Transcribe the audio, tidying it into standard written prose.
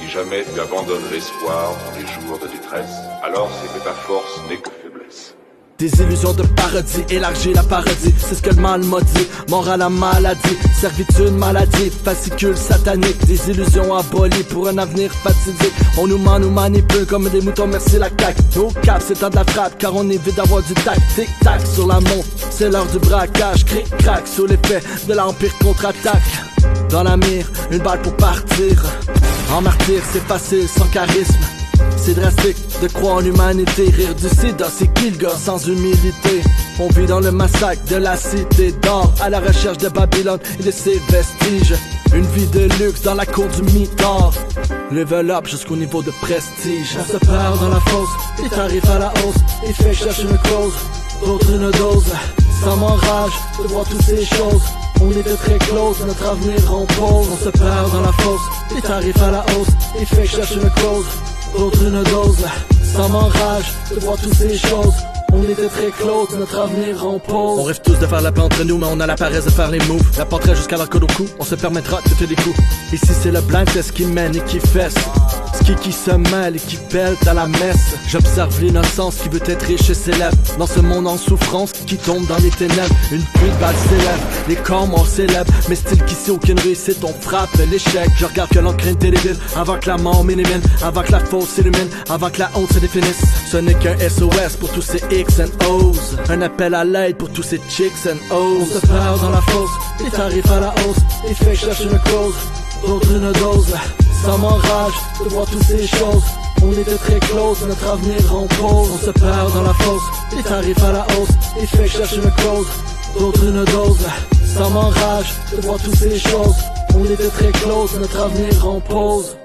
Si jamais tu abandonnes l'espoir dans les jours de détresse, alors c'est que ta force n'est que faiblesse. Des illusions de paradis, élargir la parodie, c'est ce que le mal m'a dit. Mort à la maladie, servitude, maladie, fascicule satanique. Des illusions abolies pour un avenir fatidique. On nous manipule comme des moutons, merci la claque. Nos caps, c'est temps de la frappe, car on évite d'avoir du tac. Tic-tac sur la montre, c'est l'heure du braquage. Cric-crac sous l'effet de l'empire contre-attaque. Dans la mire, une balle pour partir. En martyr, c'est facile, sans charisme. C'est drastique de croire en l'humanité. Rire du sida, c'est qui le gars sans humilité? On vit dans le massacre de la cité d'or, à la recherche de Babylone et de ses vestiges. Une vie de luxe dans la cour du Midor. Level up jusqu'au niveau de prestige. On se perd dans la fosse, les tarifs à la hausse. Et fait que je cherche une cause, d'autres une dose. Ça m'enrage de voir toutes ces choses. On était très close, notre avenir en pause. On se perd dans la fosse, les tarifs à la hausse. Et fait que je cherche une cause, d'autres une dose. Ça m'enrage de voir toutes ces choses. On était très close, notre avenir en pause. On rêve tous de faire la paix entre nous, mais on a la paresse de faire les moves. La portrait jusqu'à l'arc au cou, on se permettra de faire des coups. Ici c'est le blind test qui mène et qui fesse. Ski qui se mêle et qui pèle à la messe. J'observe l'innocence qui veut être riche et célèbre. Dans ce monde en souffrance qui tombe dans les ténèbres. Une pluie de balles s'élève, les corps morts célèbres. Mais style qu'ici aucune réussite, on frappe l'échec. Je regarde que l'encre téléville, avant que la mort m'élimine, avant que la fausse s'illumine, avant que la honte se définisse. Ce n'est qu'un SOS pour tous ces X and O's. Un appel à l'aide pour tous ces chicks and O's. On se perd dans la fosse, les tarifs à la hausse. Et fait que je cherche une cause, d'autres une dose. Ça m'enrage de voir toutes ces choses. On était très close, notre avenir en pause. On se perd dans la fosse, les tarifs à la hausse. Et fait que je cherche une cause, d'autres une dose. Ça m'enrage de voir toutes ces choses. On était très close, notre avenir en pause.